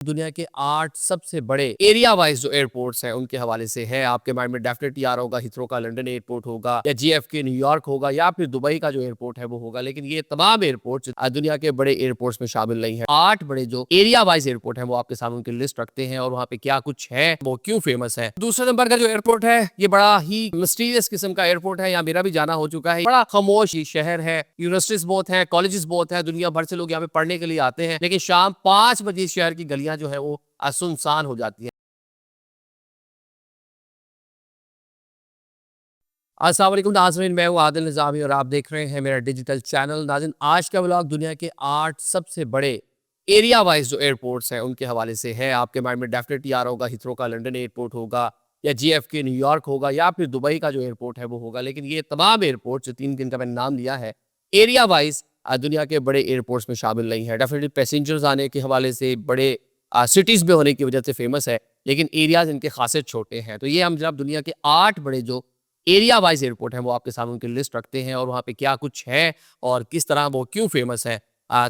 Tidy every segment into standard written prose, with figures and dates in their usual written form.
दुनिया के 8 सबसे बड़े एरिया वाइज जो एयरपोर्ट्स हैं उनके हवाले से है। आपके माइंड में डेफिनेटली आ रहा होगा हिथ्रो का लंदन एयरपोर्ट होगा या जीएफके न्यूयॉर्क होगा या फिर दुबई का जो एयरपोर्ट है वो होगा, लेकिन ये तमाम एयरपोर्ट्स दुनिया के बड़े एयरपोर्ट्स में शामिल नहीं है। 8 बड़े जो एरिया वाइज एयरपोर्ट है वो आपके सामने उनकी लिस्ट रखते हैं और वहाँ पे क्या कुछ है, वो क्यों फेमस है। दूसरे नंबर का जो एयरपोर्ट है ये बड़ा ही मिस्टीरियस किस्म का एयरपोर्ट है, यहाँ मेरा भी जाना हो चुका है। बड़ा खामोश शहर है, यूनिवर्सिटीज बहुत है, कॉलेजेस बहुत है, दुनिया भर से लोग यहाँ पे पढ़ने के लिए आते हैं, लेकिन शाम 5 बजे शहर की गलियां जो है वो सुनसान हो जाती है। अस्सलाम वालेकुम नाज़रीन, मैं हूं आदिल निज़ामी और आप देख रहे हैं मेरा डिजिटल चैनल। नाज़रीन, आज का व्लॉग दुनिया के 8 सबसे बड़े एरिया वाइज जो एयरपोर्ट्स हैं उनके हवाले से है। आपके माइंड में डेफिनेटली आ रहा होगा हिथ्रो का लंदन एयरपोर्ट होगा या जीएफके न्यूयॉर्क होगा या फिर दुबई का जो एयरपोर्ट है वो होगा, लेकिन ये तमाम एयरपोर्ट्स जो 3 दिन का मैंने नाम लिया है एरिया वाइज दुनिया के बड़े एयरपोर्ट्स में शामिल नहीं है। डेफिनेटली पैसेंजर्स आने के हवाले से बड़े सिटीज़ में होने की वजह से फेमस है, लेकिन एरियाज इनके खासे छोटे हैं। तो ये हम जनाब दुनिया के 8 बड़े जो एरिया वाइज एयरपोर्ट है वो आपके सामने उनकी लिस्ट रखते हैं और वहाँ पे क्या कुछ है और किस तरह वो क्यों फेमस है।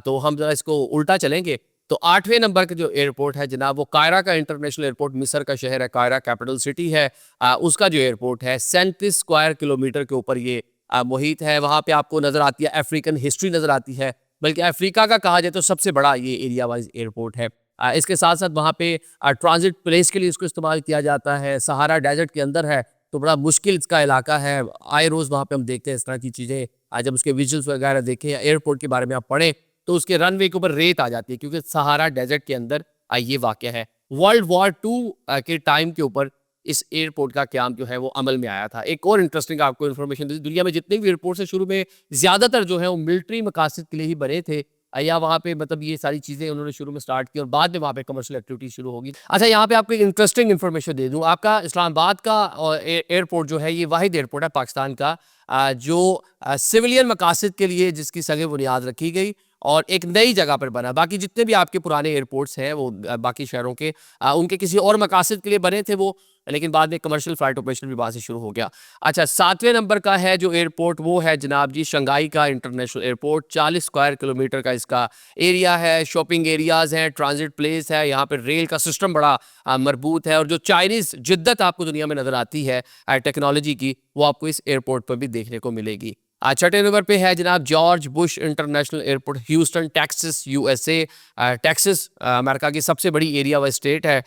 तो हम जरा इसको उल्टा चलेंगे तो 8वें नंबर का जो एयरपोर्ट है जनाब वो कायरा का इंटरनेशनल एयरपोर्ट, मिस्र का शहर है कायरा, कैपिटल सिटी है। उसका जो एयरपोर्ट है 37 स्क्वायर किलोमीटर के ऊपर ये मुहित है। वहाँ पे आपको नजर आती है अफ्रीकन हिस्ट्री नजर आती है, बल्कि अफ्रीका का कहा जाए तो सबसे बड़ा ये एरिया वाइज एयरपोर्ट है। इसके साथ साथ वहाँ पे ट्रांजिट प्लेस के लिए इसको इस्तेमाल किया जाता है। सहारा डेजर्ट के अंदर है तो बड़ा मुश्किल इसका इलाका है। आए रोज़ वहाँ पे हम देखते हैं इस तरह की चीज़ें। जब उसके विजुअल्स वगैरह देखें या एयरपोर्ट के बारे में आप पढ़ें तो उसके रनवे के ऊपर रेत आ जाती है, क्योंकि सहारा डेजर्ट के अंदर ये वाक़या है। वर्ल्ड वॉर 2 के टाइम के ऊपर इस एयरपोर्ट का क़याम जो है वो अमल में आया था। एक और इंटरेस्टिंग आपको इन्फॉर्मेशन दी, दुनिया में जितने भी एयरपोर्ट्स हैं शुरू में ज़्यादातर जो है वो मिलिट्री मकासद के लिए ही बने थे। या वहाँ पे मतलब ये सारी चीज़ें उन्होंने शुरू में स्टार्ट की और बाद में वहाँ पे कमर्शियल एक्टिविटी शुरू होगी। अच्छा, यहाँ पे आपको एक इंटरेस्टिंग इन्फॉर्मेशन दे दूँ। आपका इस्लामाबाद का एयरपोर्ट जो है ये वाहिद एयरपोर्ट है पाकिस्तान का जो सिविलियन मकासद के लिए जिसकी सगे बुनियाद रखी गई और एक नई जगह पर बना। बाकी जितने भी आपके पुराने एयरपोर्ट्स हैं वो बाकी शहरों के उनके किसी और मकासद के लिए बने थे वो, लेकिन बाद में कमर्शियल फ्लाइट ऑपरेशन भी वहाँ से शुरू हो गया। अच्छा, 7वें नंबर का है जो एयरपोर्ट वो है जनाब जी शंघाई का इंटरनेशनल एयरपोर्ट। 40 स्क्वायर किलोमीटर का इसका एरिया है, शॉपिंग एरियाज़ हैं, ट्रांजिट प्लेस है, यहाँ पर रेल का सिस्टम बड़ा मरबूत है और जो चाइनीज़ जिद्दत आपको दुनिया में नज़र आती है टेक्नोलॉजी की, वो आपको इस एयरपोर्ट पर भी देखने को मिलेगी। 6ठे नंबर पे है जनाब George Bush international airport, Houston Texas USA. Texas America की सबसे बड़ी एरिया व स्टेट है।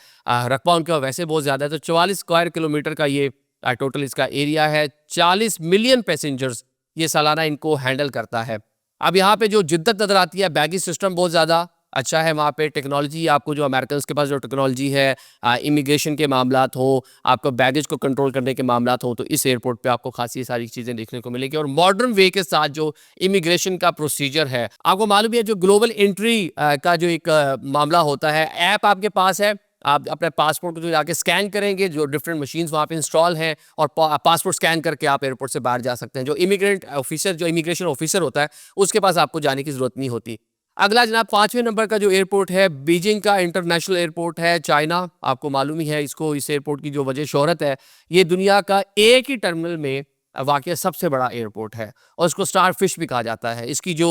रकबा उनका वैसे बहुत ज़्यादा है, तो 44 स्क्वायर किलोमीटर का ये टोटल इसका एरिया है। 40 मिलियन पैसेंजर्स ये सालाना इनको हैंडल करता है। अब यहाँ पे जो जिद्दत नज़र आती है, बैगेज सिस्टम बहुत ज़्यादा अच्छा है वहाँ पे। टेक्नोलॉजी आपको जो अमेरिकन के पास जो टेक्नोलॉजी है इमिग्रेशन के मामलात हो, आपको बैगेज को कंट्रोल करने के मामलात हो, तो इस एयरपोर्ट पे आपको खासी सारी चीज़ें देखने को मिलेगी और मॉडर्न वे के साथ जो इमिग्रेशन का प्रोसीजर है। आपको मालूम है जो ग्लोबल एंट्री का जो एक मामला होता है, ऐप आपके पास है, आप अपने पासपोर्ट को जो जाके स्कैन करेंगे, जो डिफरेंट मशीन्स वहाँ पे इंस्टॉल हैं और पासपोर्ट स्कैन करके आप एयरपोर्ट से बाहर जा सकते हैं। जो इमिग्रेंट ऑफिसर जो इमिग्रेशन ऑफिसर होता है उसके पास आपको जाने की ज़रूरत नहीं होती। अगला जनाब 5वें नंबर का जो एयरपोर्ट है बीजिंग का इंटरनेशनल एयरपोर्ट है, चाइना। आपको मालूम ही है इसको, इस एयरपोर्ट की जो वजह शोहरत है, ये दुनिया का एक ही टर्मिनल में वाक़या सबसे बड़ा एयरपोर्ट है और इसको स्टार फिश भी कहा जाता है। इसकी जो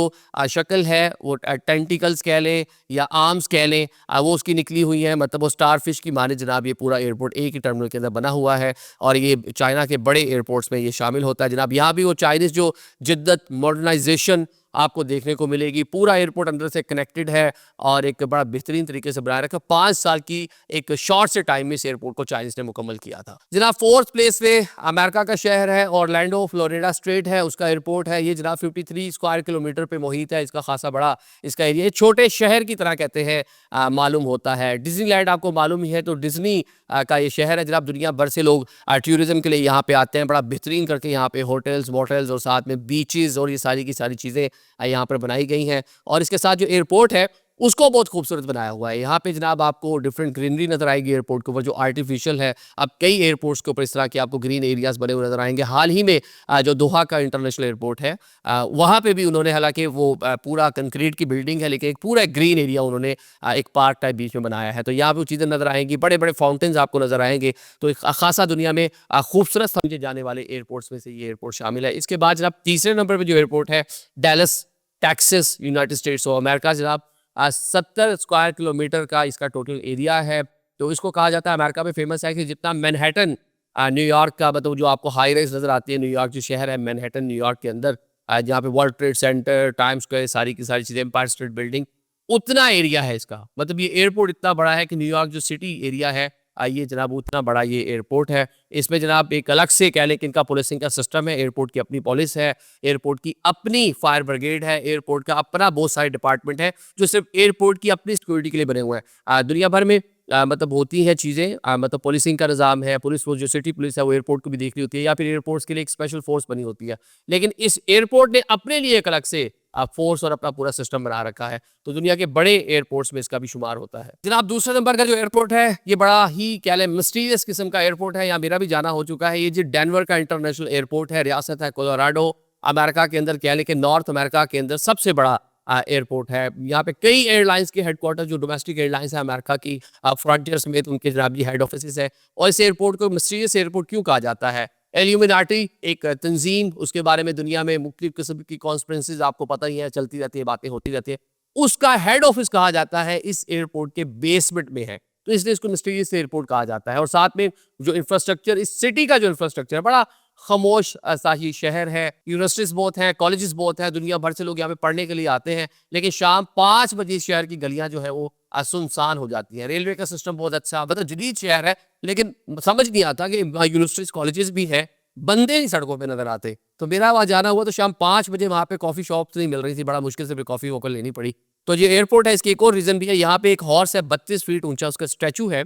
शक्ल है वो टेंटिकल्स कह लें या आर्म्स कह लें, वो उसकी निकली हुई है, मतलब वो स्टार फिश की माने जनाब ये पूरा एयरपोर्ट एक ही टर्मिनल के अंदर बना हुआ है और ये चाइना के बड़े एयरपोर्ट्स में ये शामिल होता है जनाब। यहाँ भी वो चाइनीज़ जो जिद्दत मॉडर्नाइजेशन आपको देखने को मिलेगी। पूरा एयरपोर्ट अंदर से कनेक्टेड है और एक बड़ा बेहतरीन तरीके से बनाया रखा। 5 साल की एक शॉर्ट से टाइम में इस एयरपोर्ट को चाइनीज ने मुकम्मल किया था जनाब। 4th प्लेस पे अमेरिका का शहर है ऑरलैंडो, फ्लोरिडा स्टेट है, उसका एयरपोर्ट है। ये जनाब 53 स्क्वायर किलोमीटर पे मुहित है, इसका खासा बड़ा इसका एरिया, छोटे शहर की तरह कहते हैं मालूम होता है। डिज्नीलैंड आपको मालूम ही है, तो डिज्नी का ये शहर है जनाब। दुनिया भर से लोग टूरिज्म के लिए यहाँ पे आते हैं, बड़ा बेहतरीन करके यहाँ पे होटल्स मोटल्स और साथ में बीचेस और ये सारी की सारी चीज़ें यहाँ पर बनाई गई हैं। और इसके साथ जो एयरपोर्ट है उसको बहुत खूबसूरत बनाया हुआ है। यहाँ पे जनाब आपको डिफरेंट ग्रीनरी नजर आएगी एयरपोर्ट के ऊपर जो आर्टिफिशियल है। अब कई एयरपोर्ट्स के ऊपर इस तरह के आपको ग्रीन एरियाज बने हुए नजर आएंगे। हाल ही में जो दोहा का इंटरनेशनल एयरपोर्ट है वहाँ पे भी उन्होंने, हालांकि वो पूरा कंक्रीट की बिल्डिंग है, लेकिन एक पूरा ग्रीन एरिया उन्होंने एक पार्क टाइप बीच में बनाया है। तो यहाँ पे वो चीज़ें नजर आएंगी, बड़े बड़े फाउंटेन्स आपको नजर आएंगे। तो एक खासा दुनिया में खूबसूरत समझे जाने वाले एयरपोर्ट्स में से ये एयरपोर्ट शामिल है। इसके बाद जनाब तीसरे नंबर पर जो एयरपोर्ट है Dallas Texas, United states of America जनाब। 70 स्क्वायर किलोमीटर का इसका टोटल एरिया है। तो इसको कहा जाता है, अमेरिका में फेमस है कि जितना मैनहट्टन न्यूयॉर्क का, मतलब जो आपको हाई राइज नज़र आती है, न्यूयॉर्क जो शहर है मैनहट्टन न्यूयॉर्क के अंदर, जहाँ पे world trade centre, times square, सारी की सारी चीज़ें, एम्पायर स्टेट बिल्डिंग, उतना एरिया है इसका। मतलब ये एयरपोर्ट इतना बड़ा है कि न्यूयॉर्क जो सिटी एरिया है, ये जनाब उतना बड़ा ये एयरपोर्ट है। इसमें जनाब एक अलग से कह लें कि इनका पुलिसिंग का सिस्टम है, एयरपोर्ट की अपनी पुलिस है, एयरपोर्ट की अपनी फायर ब्रिगेड है, एयरपोर्ट का अपना बहुत सारे डिपार्टमेंट है जो सिर्फ एयरपोर्ट की अपनी सिक्योरिटी के लिए बने हुए हैं। दुनिया भर में मतलब होती हैं चीज़ें, मतलब पुलिसिंग का निज़ाम है, पुलिस वो जो सिटी पुलिस है वो एयरपोर्ट को भी देख रही होती है, या फिर एयरपोर्ट्स के लिए एक स्पेशल फोर्स बनी होती है। लेकिन इस एयरपोर्ट ने अपने लिए एक अलग से फोर्स और अपना पूरा सिस्टम बना रखा है, तो दुनिया के बड़े एयरपोर्ट्स में इसका भी शुमार होता है। जनाब दूसरे नंबर का जो एयरपोर्ट है, ये बड़ा ही क्या लें मिस्टीरियस किस्म का एयरपोर्ट है, यहाँ मेरा भी जाना हो चुका है। ये जो डेनवर का इंटरनेशनल एयरपोर्ट है, रियासत है कोलोराडो, अमेरिका के अंदर, कह लें कि नॉर्थ अमेरिका के अंदर सबसे बड़ा एयरपोर्ट है। यहाँ पे कई एयरलाइंस के हेडक्वार्टर, जो डोमेस्टिक एयरलाइंस है अमेरिका की, फ्रंटियर समेत उनके जनाब जी हेड ऑफिस है। और इस एयरपोर्ट को मिस्टीरियस एयरपोर्ट क्यों कहा जाता है? इल्यूमिनाटी एक तंजीम, उसके बारे में दुनिया में मुख्तलिफ किस्म की कॉन्फ्रेंसेज आपको पता ही है, चलती रहती है, बातें होती रहती है। उसका हेड ऑफिस कहा जाता है इस एयरपोर्ट के बेसमेंट में है, तो इसलिए इसको मिस्टीरियस एयरपोर्ट कहा जाता है। और साथ में जो इंफ्रास्ट्रक्चर, इस सिटी का जो इंफ्रास्ट्रक्चर है, बड़ा खामोश सा ही शहर है। यूनिवर्सिटीज बहुत हैं, कॉलेजेस बहुत हैं, दुनिया भर से लोग यहाँ पे पढ़ने के लिए आते हैं। लेकिन शाम 5 बजे शहर की गलियां जो है वो सुनसान हो जाती हैं। रेलवे का सिस्टम बहुत अच्छा, मतलब जदीद शहर है, लेकिन समझ नहीं आता कि यूनिवर्सिटीज कॉलेजेस भी हैं, बंदे नहीं सड़कों पे नजर आते। तो मेरा वहाँ जाना हुआ तो शाम 5 बजे वहाँ पे कॉफी शॉप्स नहीं मिल रही थी, बड़ा मुश्किल से कॉफी वोकर लेनी पड़ी। तो ये एयरपोर्ट है, इसकी एक और रीजन भी है। यहाँ पे एक हॉर्स है, 32 फीट ऊंचा उसका स्टैचू है,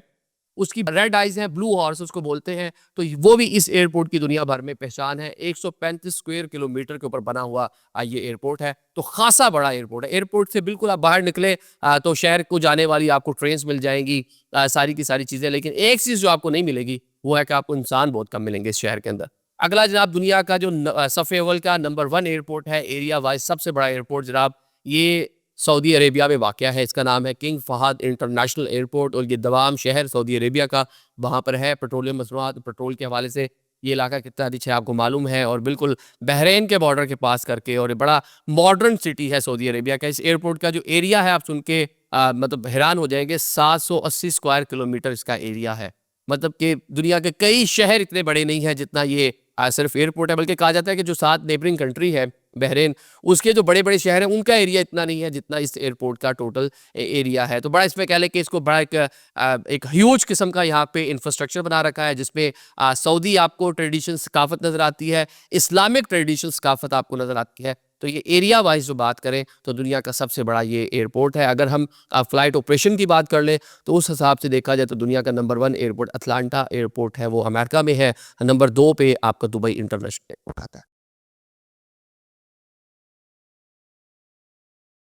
उसकी रेड आइज है, ब्लू हॉर्स उसको बोलते हैं। तो वो भी इस एयरपोर्ट की दुनिया भर में पहचान है। 135 स्क्वायर किलोमीटर के ऊपर बना हुआ ये एयरपोर्ट है, तो खासा बड़ा एयरपोर्ट है। एयरपोर्ट से बिल्कुल आप बाहर निकले तो शहर को जाने वाली आपको ट्रेन्स मिल जाएंगी, सारी की सारी चीज़ें। लेकिन एक चीज़ जो आपको नहीं मिलेगी वो है कि आपको इंसान बहुत कम मिलेंगे इस शहर के अंदर। अगला जनाब दुनिया का जो सफ़े अव्वल का नंबर 1 एयरपोर्ट है, एरिया वाइज सबसे बड़ा एयरपोर्ट जनाब, ये सऊदी अरेबिया में वाक़या है। इसका नाम है किंग फहद इंटरनेशनल एयरपोर्ट, और ये दवाम शहर सऊदी अरेबिया का वहाँ पर है। पेट्रोलियम मसनूआत, पेट्रोल के हवाले से ये इलाका कितना रिच है आपको मालूम है, और बिल्कुल बहरीन के बॉर्डर के पास करके, और ये बड़ा मॉडर्न सिटी है सऊदी अरेबिया का। इस एयरपोर्ट का जो एरिया है, आप सुन के मतलब हैरान हो जाएंगे, 780 स्क्वायर किलोमीटर इसका एरिया है। मतलब कि दुनिया के कई शहर इतने बड़े नहीं हैं जितना ये सिर्फ एयरपोर्ट है। बल्कि कहा जाता है कि जो साथ नेबरिंग कंट्री है बहरीन, उसके जो बड़े बड़े शहर हैं उनका एरिया इतना नहीं है जितना इस एयरपोर्ट का टोटल एरिया है। तो बड़ा इसमें कह लें कि इसको बड़ा एक ह्यूज किस्म का यहाँ पे इंफ्रास्ट्रक्चर बना रखा है, जिसमें सऊदी आपको ट्रेडिशन सकाफत नज़र आती है, इस्लामिक ट्रेडिशन सकाफत आपको नज़र आती है। तो ये एरिया वाइज जो बात करें तो दुनिया का सबसे बड़ा ये एयरपोर्ट है। अगर हम फ़्लाइट ऑपरेशन की बात कर लें तो उस हिसाब से देखा जाए तो दुनिया का नंबर 1 एयरपोर्ट अटलांटा एयरपोर्ट है, वो अमेरिका में है। नंबर 2 पे आपका दुबई इंटरनेशनल एयरपोर्ट आता है।